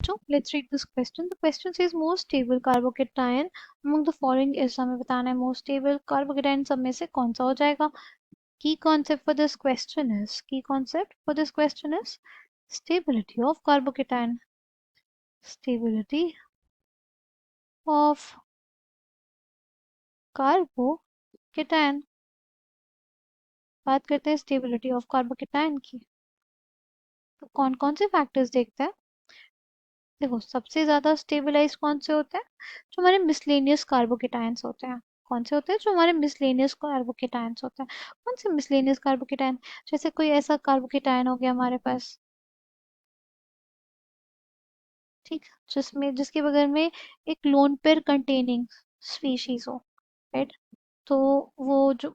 So let's read this question. The question says most stable carbocation among the following is, हमें बताना है most stable carbocation सब में से कौन सा हो जाएगा. Key concept for this question is stability of carbocation. Stability of carbocation. बात करते हैं स्टेबिलिटी ऑफ कार्बोकेटायन की. तो कौन कौन से फैक्टर्स देखते हैं. देखो सबसे ज्यादा स्टेबलाइज कौन से होते हैं, जो हमारे मिसलेनियस कार्बोकेटायंस होते हैं. कौन से होते हैं, जो हमारे मिसलेनियस कार्बोकेटायंस होते हैं. कौन से मिसलेनियस कार्बोकेटायन, जैसे कोई ऐसा कार्बोकेटायन हो गया हमारे पास, ठीक, जिसमें जिसके बगल में एक लोन पेयर कंटेनिंग स्पीशीज हो, राइट. तो वो जो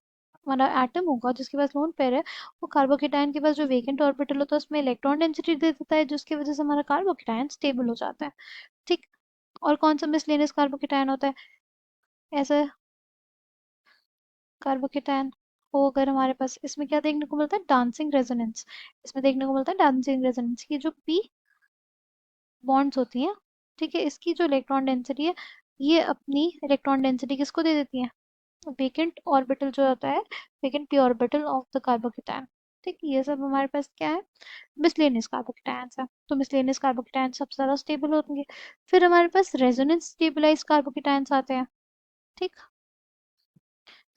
हमारा एटम होगा जिसके पास लोन पेयर है, वो कार्बोकेटायन के पास जो वेकेंट ऑर्बिटल होता है उसमें इलेक्ट्रॉन डेंसिटी दे देता है, जिसकी वजह से हमारा कार्बोकेटायन स्टेबल हो जाता है. ठीक. और कौन सा मिसलेनियस कार्बोकेटायन होता है, ऐसा कार्बोकेटायन हो अगर हमारे पास, इसमें क्या देखने को मिलता है, डांसिंग रेजोनेंस. इसमें देखने को मिलता है डांसिंग रेजोनेंस. ये जो पी बॉन्ड्स होती हैं, ठीक है, इसकी जो इलेक्ट्रॉन डेंसिटी है, ये अपनी इलेक्ट्रॉन डेंसिटी किसको दे देती है, वेकेंट ऑर्बिटल जो होता है, vacant P orbital of the carbocation. ठीक, ये सब हमारे पास क्या है, मिसलेनियस कार्बोकेटायंस है. तो मिसलेनियस कार्बोकेटायन सबसे ज्यादा स्टेबल होंगे. फिर हमारे पास रेजोनेंस स्टेबलाइज कार्बोकेटायंस आते हैं. ठीक.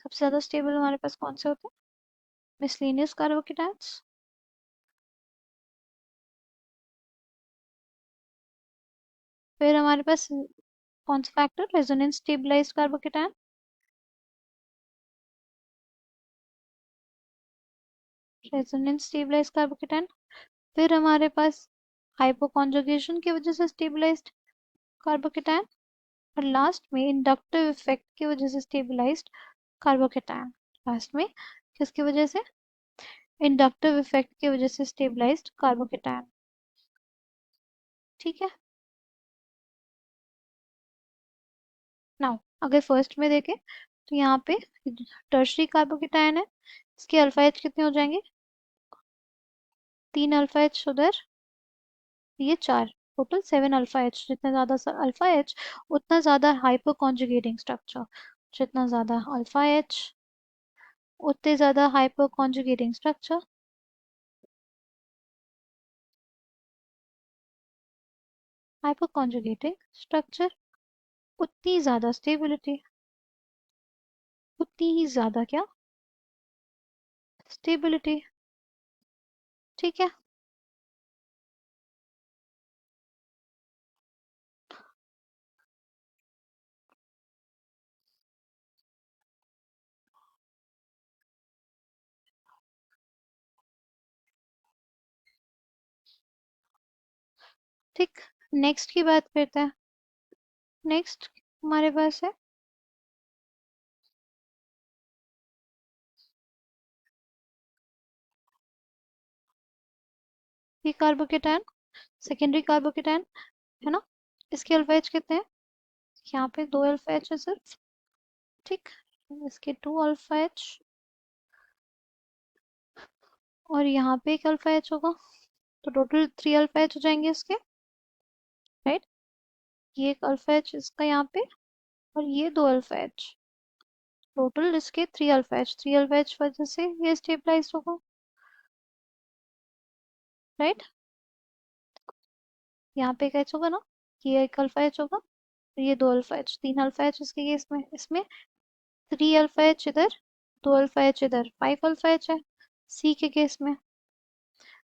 सबसे ज्यादा स्टेबल हमारे पास कौन से होते हैं, मिसलेनियस कार्बोकेटायंस. फिर हमारे पास कौन सा factor, resonance stabilized carbocation. Resonance stabilized carbocation. फिर हमारे पास हाइपोकॉन्जुगेशन की वजह से स्टेबलाइज्ड कार्बोकेटायन. और लास्ट में इंडक्टिव इफेक्ट की वजह से स्टेबलाइज्ड कार्बोकेटायन. लास्ट में किसकी वजह से, इंडक्टिव इफेक्ट की वजह से स्टेबलाइज्ड कार्बोकेटायन. ठीक है. नाउ अगर फर्स्ट में देखें तो यहाँ पे टर्शरी कार्बोकेटायन है, इसके अल्फा एच कितने हो जाएंगे, 3 अल्फा एच उधर, ये 4, टोटल 7 अल्फा एच. जितना ज्यादा अल्फा एच उतना ज्यादा हाइपर कॉन्जुगेटिंग स्ट्रक्चर. जितना ज्यादा अल्फा एच उतने ज्यादा hyper conjugating structure. Hyper conjugating structure उतनी ज्यादा स्टेबिलिटी, उतनी ही ज्यादा क्या, स्टेबिलिटी. ठीक है. ठीक. नेक्स्ट की बात करते हैं. नेक्स्ट हमारे पास है ये कार्बोकेटायन, सेकेंडरी कार्बोकेटायन, है ना. इसके अल्फा एच कितने हैं, यहाँ पे 2 अल्फा एच है सिर्फ. ठीक. इसके 2 अल्फा एच और यहाँ पे एक अल्फा एच होगा, तो टोटल 3 अल्फा एच हो जाएंगे इसके, राइट. ये एक अल्फा एच इसका यहाँ पे, और ये 2 अल्फा एच, टोटल इसके 3 अल्फा एच. 3 अल्फा एच वजह से ये स्टेबलाइज होगा, राइट. यहाँ पे एक एच होगा ना, ये एक अल्फा एच होगा, ये 2 अल्फा एच, 3 अल्फा एच इसके केस में, इसमें 3 अल्फा एच इधर, 2 अल्फा एच इधर, 5 अल्फा एच है. सी के केस में,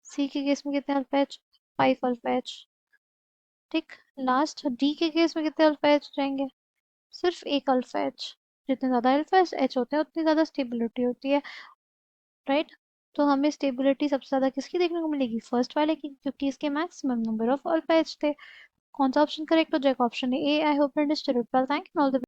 सी के केस में कितने अल्फा एच, 5 अल्फा एच. ठीक. लास्ट डी के केस में कितने अल्फा एच जाएंगे, सिर्फ एक अल्फा एच. जितने ज्यादा अल्फा एच होते हैं उतनी ज्यादा स्टेबिलिटी होती है, राइट. तो हमें स्टेबिलिटी सबसे ज्यादा किसकी देखने को मिलेगी, फर्स्ट वाले की, क्योंकि इसके maximum number of alpha H थे. कौन सा ऑप्शन करेक्ट हो जाएगा, option A. I hope you understood. Well thank you all the